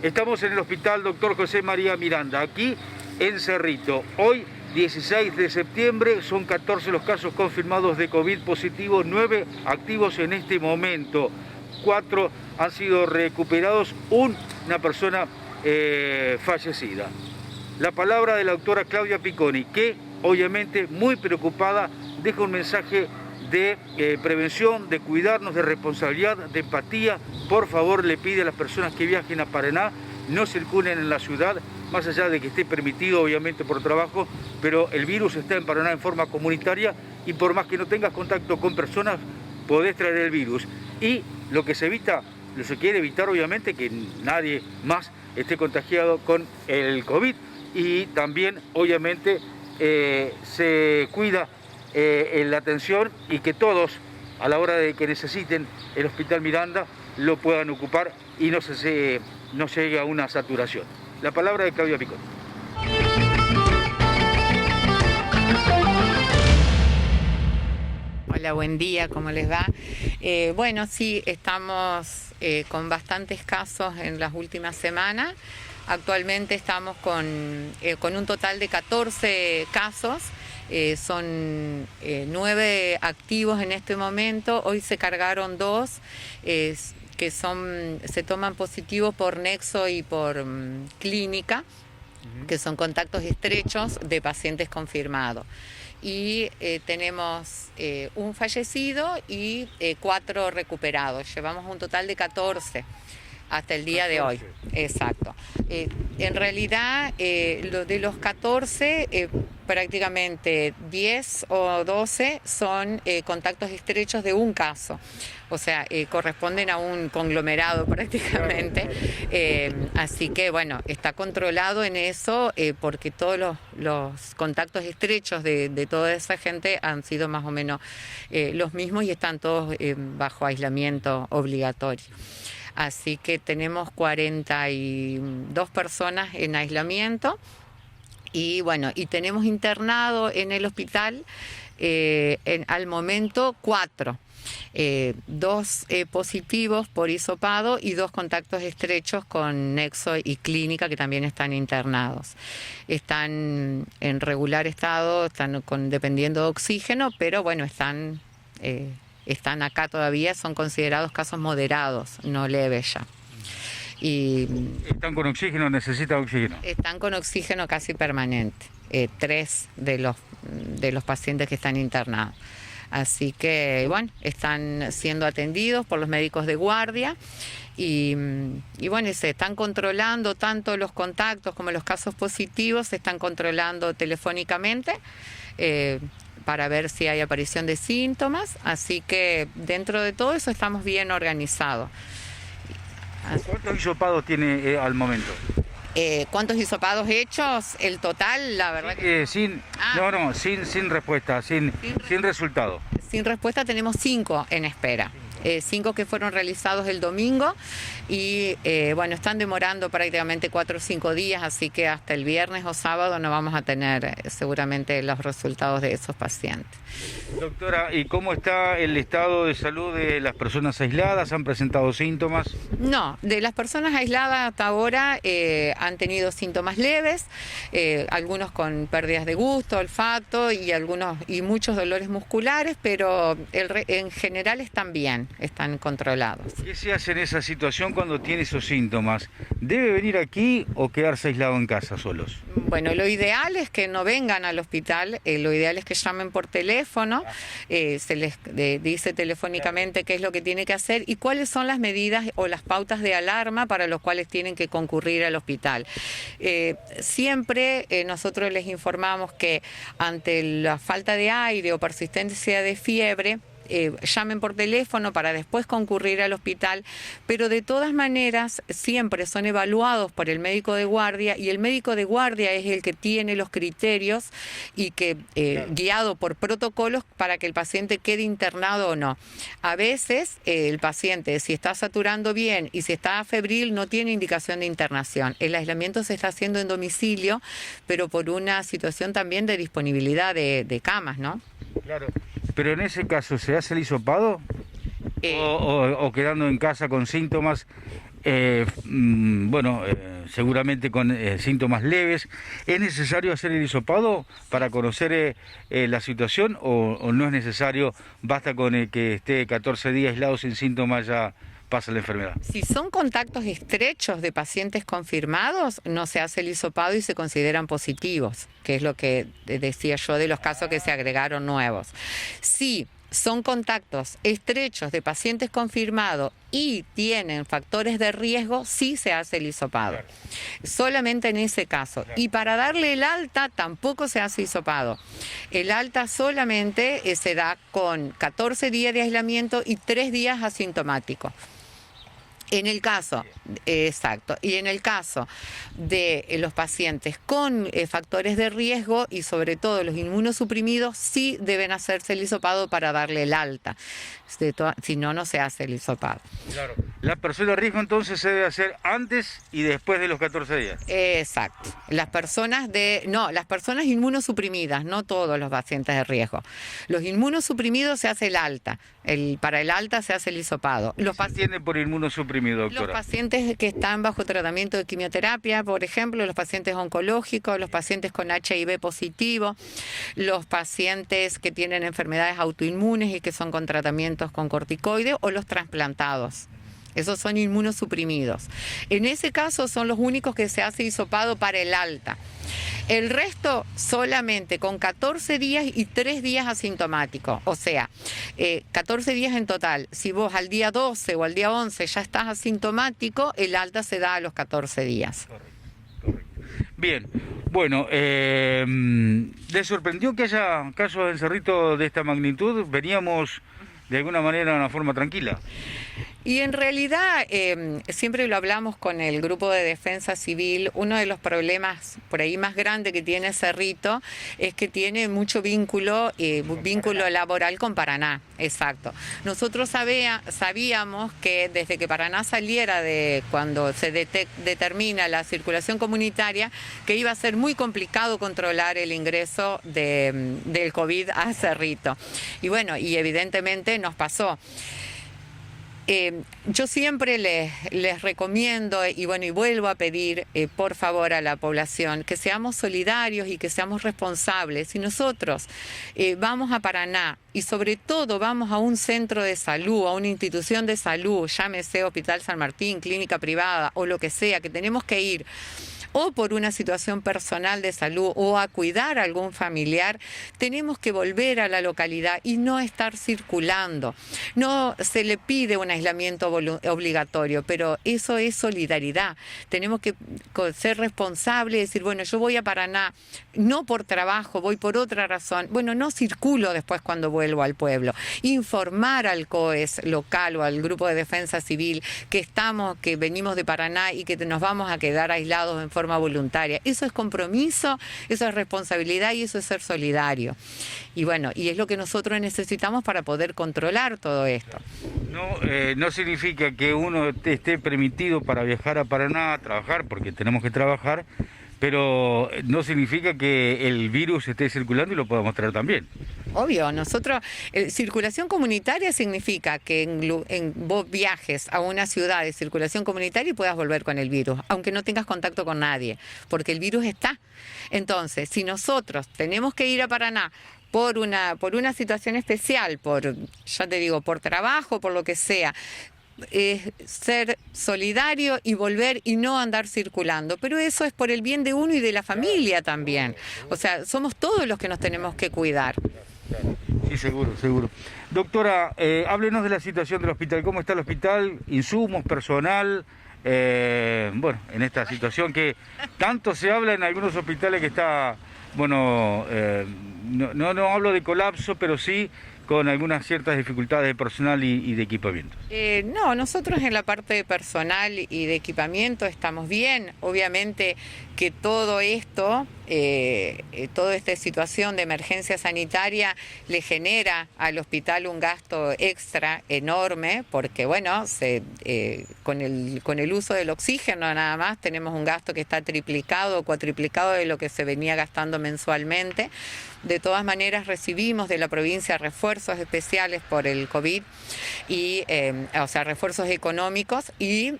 Estamos en el Hospital Dr. José María Miranda, aquí en Cerrito. Hoy, 16 de septiembre, son 14 los casos confirmados de COVID positivo, 9 activos en este momento. 4 han sido recuperados, una persona fallecida. La palabra de la doctora Claudia Picconi, que obviamente muy preocupada, deja un mensaje de prevención, de cuidarnos, de responsabilidad, de empatía. Por favor, le pide a las personas que viajen a Paraná, no circulen en la ciudad, más allá de que esté permitido obviamente por trabajo, pero el virus está en Paraná en forma comunitaria y por más que no tengas contacto con personas, podés traer el virus. Y lo que se quiere evitar obviamente que nadie más esté contagiado con el COVID y también obviamente se cuida la atención y que todos a la hora de que necesiten el Hospital Miranda lo puedan ocupar y no llegue a una saturación. La palabra de Claudia Picconi. Hola, buen día, ¿cómo les va? Bueno, sí, estamos con bastantes casos en las últimas semanas. Actualmente estamos con un total de 14 casos. Son 9 activos en este momento. Hoy se cargaron 2 que se toman positivos por nexo y por clínica, que son contactos estrechos de pacientes confirmados. Y tenemos un fallecido y 4 recuperados. Llevamos un total de 14 hasta el día de hoy. Exacto. En realidad, lo de los 14, prácticamente 10 o 12 son contactos estrechos de un caso. O sea, corresponden a un conglomerado prácticamente. Así que, bueno, está controlado en eso porque todos los contactos estrechos de toda esa gente han sido más o menos los mismos y están todos bajo aislamiento obligatorio. Así que tenemos 42 personas en aislamiento y bueno, y tenemos internado en el hospital al momento 4. 2 positivos por hisopado y 2 contactos estrechos con nexo y clínica que también están internados. Están en regular estado, están dependiendo de oxígeno, pero bueno, están acá todavía, son considerados casos moderados, no leves ya. Y ¿están con oxígeno? ¿Necesitan oxígeno? Están con oxígeno casi permanente, 3 de los pacientes que están internados. Así que, bueno, están siendo atendidos por los médicos de guardia y bueno, se están controlando tanto los contactos como los casos positivos, se están controlando telefónicamente para ver si hay aparición de síntomas, así que dentro de todo eso estamos bien organizados. ¿Cuántos hisopados tiene al momento? ¿Cuántos hisopados hechos? El total, la verdad que... sin respuesta, sin resultado. Sin respuesta tenemos 5 en espera. 5 que fueron realizados el domingo y bueno, están demorando prácticamente 4 o 5 días, así que hasta el viernes o sábado no vamos a tener seguramente los resultados de esos pacientes. Doctora, ¿y cómo está el estado de salud de las personas aisladas? ¿Han presentado síntomas? No, de las personas aisladas hasta ahora han tenido síntomas leves, algunos con pérdidas de gusto, olfato y muchos dolores musculares, pero en general están bien, están controlados. ¿Qué se hace en esa situación cuando tiene esos síntomas? ¿Debe venir aquí o quedarse aislado en casa solos? Bueno, lo ideal es que no vengan al hospital, lo ideal es que llamen por teléfono, se les dice telefónicamente qué es lo que tiene que hacer y cuáles son las medidas o las pautas de alarma para los cuales tienen que concurrir al hospital. Siempre nosotros les informamos que ante la falta de aire o persistencia de fiebre, llamen por teléfono para después concurrir al hospital, pero de todas maneras siempre son evaluados por el médico de guardia y el médico de guardia es el que tiene los criterios y que guiado por protocolos para que el paciente quede internado o no. A veces el paciente, si está saturando bien y si está febril, no tiene indicación de internación. El aislamiento se está haciendo en domicilio, pero por una situación también de disponibilidad de camas, ¿no? Claro. Pero en ese caso, ¿se hace el hisopado? ¿O quedando en casa con síntomas seguramente con síntomas leves. ¿Es necesario hacer el hisopado para conocer la situación o no es necesario? Basta con que esté 14 días aislado sin síntomas, ya pasa la enfermedad. Si son contactos estrechos de pacientes confirmados, no se hace el hisopado y se consideran positivos, que es lo que decía yo de los casos que se agregaron nuevos. Si son contactos estrechos de pacientes confirmados y tienen factores de riesgo, sí se hace el hisopado. Claro. Solamente en ese caso. Claro. Y para darle el alta tampoco se hace hisopado. El alta solamente se da con 14 días de aislamiento y 3 días asintomáticos. En el caso, exacto, y en el caso de los pacientes con factores de riesgo y sobre todo los inmunosuprimidos, sí deben hacerse el hisopado para darle el alta. Si no, no se hace el hisopado. Claro. La persona de riesgo entonces se debe hacer antes y después de los 14 días. Exacto. Las personas inmunosuprimidas, no todos los pacientes de riesgo. Los inmunosuprimidos se hace el alta. Para el alta se hace el hisopado. ¿Qué se entiende por inmunosuprimido, doctora? Los pacientes que están bajo tratamiento de quimioterapia, por ejemplo, los pacientes oncológicos, los pacientes con HIV positivo, los pacientes que tienen enfermedades autoinmunes y que son con tratamientos con corticoides o los trasplantados. Esos son inmunosuprimidos. En ese caso son los únicos que se hace hisopado para el alta. El resto solamente con 14 días y 3 días asintomáticos. O sea, 14 días en total. Si vos al día 12 o al día 11 ya estás asintomático, el alta se da a los 14 días. Correcto. Bien, bueno, ¿les sorprendió que haya casos en Cerrito de esta magnitud? Veníamos de alguna manera de una forma tranquila. Y en realidad, siempre lo hablamos con el Grupo de Defensa Civil, uno de los problemas por ahí más grandes que tiene Cerrito es que tiene mucho vínculo laboral con Paraná, exacto. Nosotros sabíamos que desde que Paraná saliera de cuando se determina la circulación comunitaria, que iba a ser muy complicado controlar el ingreso del COVID a Cerrito. Y bueno, y evidentemente nos pasó. Yo siempre les recomiendo y vuelvo a pedir por favor a la población que seamos solidarios y que seamos responsables. Si nosotros vamos a Paraná y sobre todo vamos a un centro de salud, a una institución de salud, llámese Hospital San Martín, clínica privada o lo que sea, que tenemos que ir o por una situación personal de salud o a cuidar a algún familiar, tenemos que volver a la localidad y no estar circulando. No se le pide un aislamiento obligatorio, pero eso es solidaridad. Tenemos que ser responsables y decir, bueno, yo voy a Paraná, no por trabajo, voy por otra razón. Bueno, no circulo después cuando vuelvo al pueblo. Informar al COES local o al Grupo de Defensa Civil que venimos de Paraná y que nos vamos a quedar aislados en forma voluntaria. Eso es compromiso, eso es responsabilidad y eso es ser solidario. Y bueno, y es lo que nosotros necesitamos para poder controlar todo esto. No significa que uno esté permitido para viajar a Paraná a trabajar, porque tenemos que trabajar, pero no significa que el virus esté circulando y lo podamos traer también. Obvio, nosotros, circulación comunitaria significa que vos viajes a una ciudad de circulación comunitaria y puedas volver con el virus, aunque no tengas contacto con nadie, porque el virus está. Entonces, si nosotros tenemos que ir a Paraná por una situación especial, ya te digo, por trabajo, por lo que sea, ser solidario y volver y no andar circulando, pero eso es por el bien de uno y de la familia también. O sea, somos todos los que nos tenemos que cuidar. Sí, seguro. Doctora, háblenos de la situación del hospital. ¿Cómo está el hospital? Insumos, personal, en esta situación que tanto se habla en algunos hospitales que está, no hablo de colapso, pero sí con algunas ciertas dificultades de personal y de equipamiento. No, nosotros en la parte de personal y de equipamiento estamos bien. Obviamente que todo esto, toda esta situación de emergencia sanitaria le genera al hospital un gasto extra enorme, porque con el uso del oxígeno nada más tenemos un gasto que está triplicado o cuatriplicado de lo que se venía gastando mensualmente. De todas maneras recibimos de la provincia refuerzos refuerzos especiales por el COVID, y, o sea, refuerzos económicos, y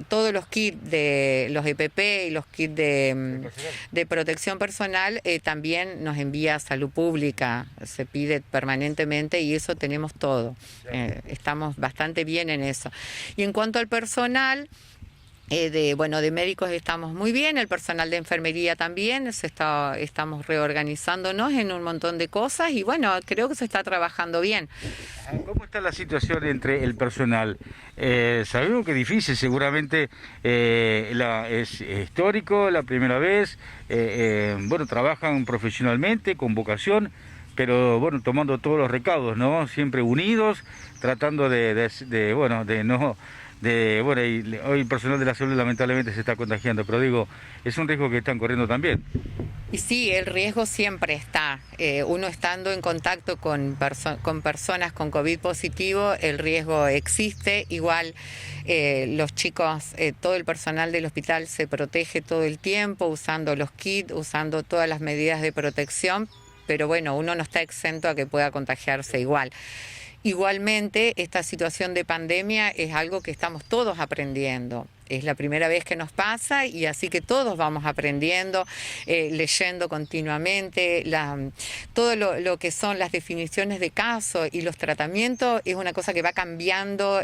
todos los kits de los EPP y los kits de protección personal también nos envía Salud Pública, se pide permanentemente y eso tenemos todo. Estamos bastante bien en eso. Y en cuanto al personal, de médicos estamos muy bien, el personal de enfermería también, estamos reorganizándonos en un montón de cosas y bueno, creo que se está trabajando bien. ¿Cómo está la situación entre el personal? Sabemos que es difícil, seguramente es histórico, la primera vez, trabajan profesionalmente, con vocación, pero bueno, tomando todos los recaudos, ¿no? Siempre unidos, tratando y hoy el personal de la salud lamentablemente se está contagiando, pero digo, es un riesgo que están corriendo también. Y sí, el riesgo siempre está. Uno estando en contacto con personas con COVID positivo, el riesgo existe. Igual los chicos, todo el personal del hospital se protege todo el tiempo, usando los kits, usando todas las medidas de protección, pero bueno, uno no está exento a que pueda contagiarse igual. Igualmente, esta situación de pandemia es algo que estamos todos aprendiendo. Es la primera vez que nos pasa y así que todos vamos aprendiendo, leyendo continuamente. Todo lo que son las definiciones de caso y los tratamientos es una cosa que va cambiando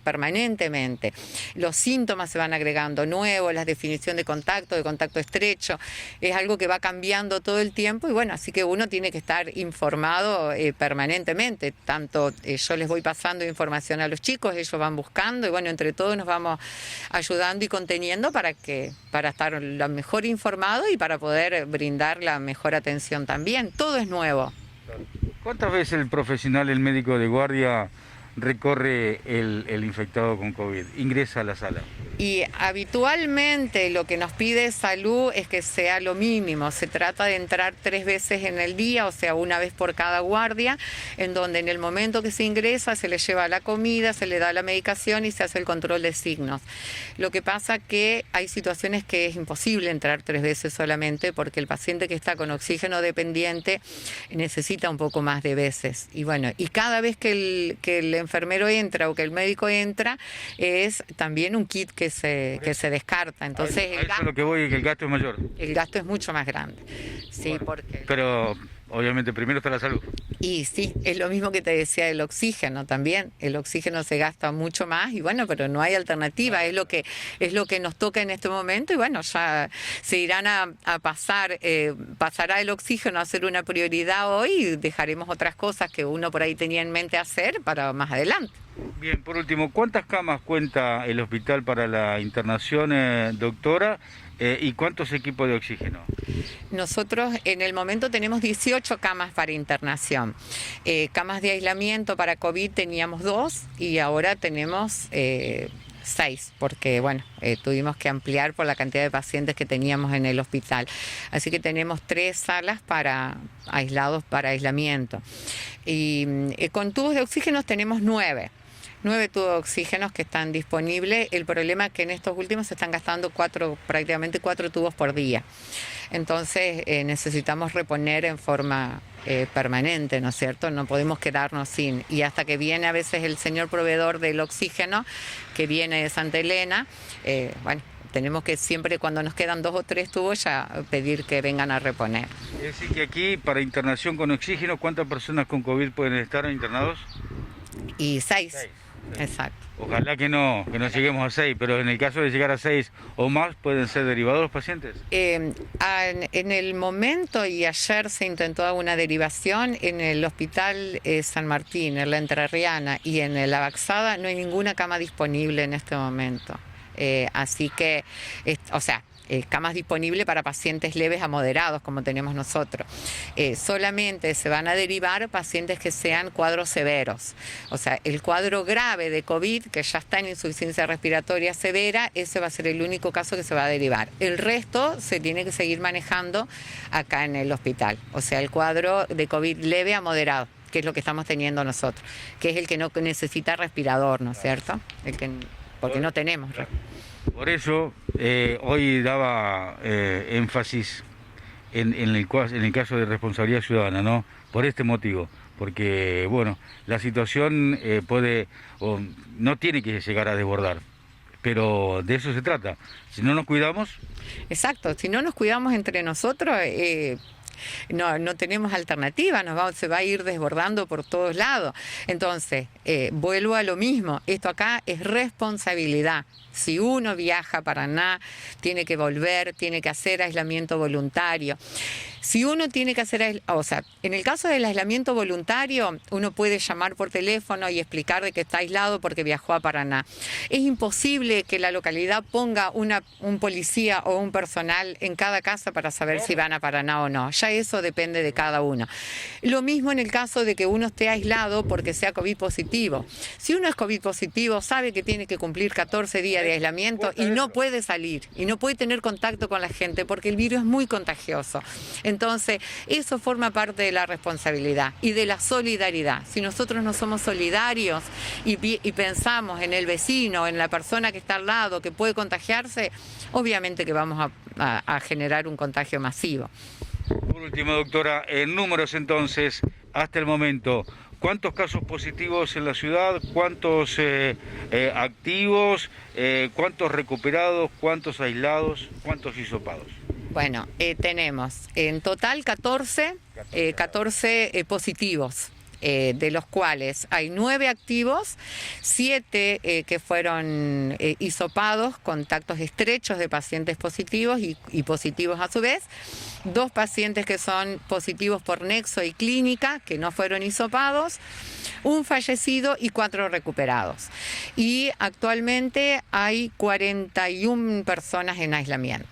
permanentemente. Los síntomas se van agregando nuevos, la definición de contacto estrecho, es algo que va cambiando todo el tiempo y bueno, así que uno tiene que estar informado permanentemente. Tanto yo les voy pasando información a los chicos, ellos van buscando y bueno, entre todos nos vamos ayudando y conteniendo para estar lo mejor informado y para poder brindar la mejor atención también. Todo es nuevo. ¿Cuántas veces el profesional, el médico de guardia, recorre el infectado con COVID, ingresa a la sala? Y habitualmente lo que nos pide salud es que sea lo mínimo. Se trata de entrar 3 veces en el día, o sea, una vez por cada guardia, en donde en el momento que se ingresa se le lleva la comida, se le da la medicación y se hace el control de signos. Lo que pasa que hay situaciones que es imposible entrar 3 veces solamente porque el paciente que está con oxígeno dependiente necesita un poco más de veces. Y bueno, y cada vez que el enfermero entra o que el médico entra es también un kit que se descarta. Entonces eso es lo que voy, que el gasto es mayor. El gasto es mucho más grande. Sí, bueno, porque... Pero obviamente primero está la salud. Y sí, es lo mismo que te decía del oxígeno también. El oxígeno se gasta mucho más y bueno, pero no hay alternativa. Es lo que nos toca en este momento y bueno, ya se irán a pasar, pasará el oxígeno a ser una prioridad hoy y dejaremos otras cosas que uno por ahí tenía en mente hacer para más adelante. Bien, por último, ¿cuántas camas cuenta el hospital para la internación, doctora? ¿Y cuántos equipos de oxígeno? Nosotros en el momento tenemos 18 camas para internación. Camas de aislamiento para COVID teníamos 2 y ahora tenemos 6, porque bueno, tuvimos que ampliar por la cantidad de pacientes que teníamos en el hospital. Así que tenemos 3 salas aislados para aislamiento. Y con tubos de oxígeno tenemos 9 tubos de oxígenos que están disponibles. El problema es que en estos últimos se están gastando prácticamente 4 tubos por día. Entonces necesitamos reponer en forma permanente, ¿no es cierto? No podemos quedarnos sin. Y hasta que viene a veces el señor proveedor del oxígeno, que viene de Santa Elena, tenemos que siempre cuando nos quedan 2 o 3 tubos ya pedir que vengan a reponer. Es decir que aquí para internación con oxígeno, ¿cuántas personas con COVID pueden estar internados? Y 6. Exacto. Ojalá que no lleguemos a 6, pero en el caso de llegar a 6 o más, ¿pueden ser derivados los pacientes? En el momento, y ayer se intentó una derivación, en el hospital San Martín, en la Entrerriana y en la Baxada, no hay ninguna cama disponible en este momento. Así que, camas disponibles para pacientes leves a moderados como tenemos nosotros. Solamente se van a derivar pacientes que sean cuadros severos. O sea, el cuadro grave de COVID, que ya está en insuficiencia respiratoria severa, ese va a ser el único caso que se va a derivar. El resto se tiene que seguir manejando acá en el hospital. O sea, el cuadro de COVID leve a moderado, que es lo que estamos teniendo nosotros, que es el que no necesita respirador, ¿no es cierto? Porque no tenemos. Por eso, hoy daba énfasis en el caso de responsabilidad ciudadana, ¿no? Por este motivo, porque bueno, la situación puede o no tiene que llegar a desbordar, pero de eso se trata. Si no nos cuidamos... Exacto, si no nos cuidamos entre nosotros, no tenemos alternativa, se va a ir desbordando por todos lados. Entonces, vuelvo a lo mismo, esto acá es responsabilidad. Si uno viaja a Paraná, tiene que volver, tiene que hacer aislamiento voluntario. Si uno tiene que hacer, o sea, en el caso del aislamiento voluntario, uno puede llamar por teléfono y explicar de que está aislado porque viajó a Paraná. Es imposible que la localidad ponga un policía o un personal en cada casa para saber si van a Paraná o no. Ya eso depende de cada uno. Lo mismo en el caso de que uno esté aislado porque sea COVID positivo. Si uno es COVID positivo, sabe que tiene que cumplir 14 días de aislamiento y no puede salir y no puede tener contacto con la gente porque el virus es muy contagioso. Entonces, eso forma parte de la responsabilidad y de la solidaridad. Si nosotros no somos solidarios y pensamos en el vecino, en la persona que está al lado, que puede contagiarse, obviamente que vamos a generar un contagio masivo. Por último, doctora, en números entonces, hasta el momento, ¿cuántos casos positivos en la ciudad? ¿Cuántos activos? ¿Cuántos recuperados? ¿Cuántos aislados? ¿Cuántos hisopados? Bueno, tenemos en total 14 positivos, de los cuales hay 9 activos, 7 que fueron hisopados, contactos estrechos de pacientes positivos y positivos a su vez, 2 pacientes que son positivos por nexo y clínica, que no fueron hisopados, un fallecido y 4 recuperados. Y actualmente hay 41 personas en aislamiento.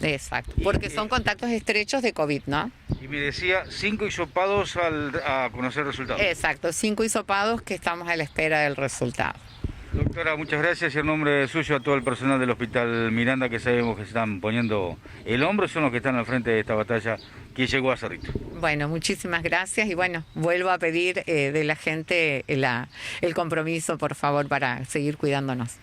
Exacto, porque son contactos estrechos de COVID, ¿no? Y me decía 5 hisopados a conocer resultados. Exacto, 5 hisopados que estamos a la espera del resultado. Doctora, muchas gracias y en nombre suyo a todo el personal del Hospital Miranda, que sabemos que se están poniendo el hombro, son los que están al frente de esta batalla que llegó a Cerrito. Bueno, muchísimas gracias y bueno, vuelvo a pedir de la gente el compromiso, por favor, para seguir cuidándonos.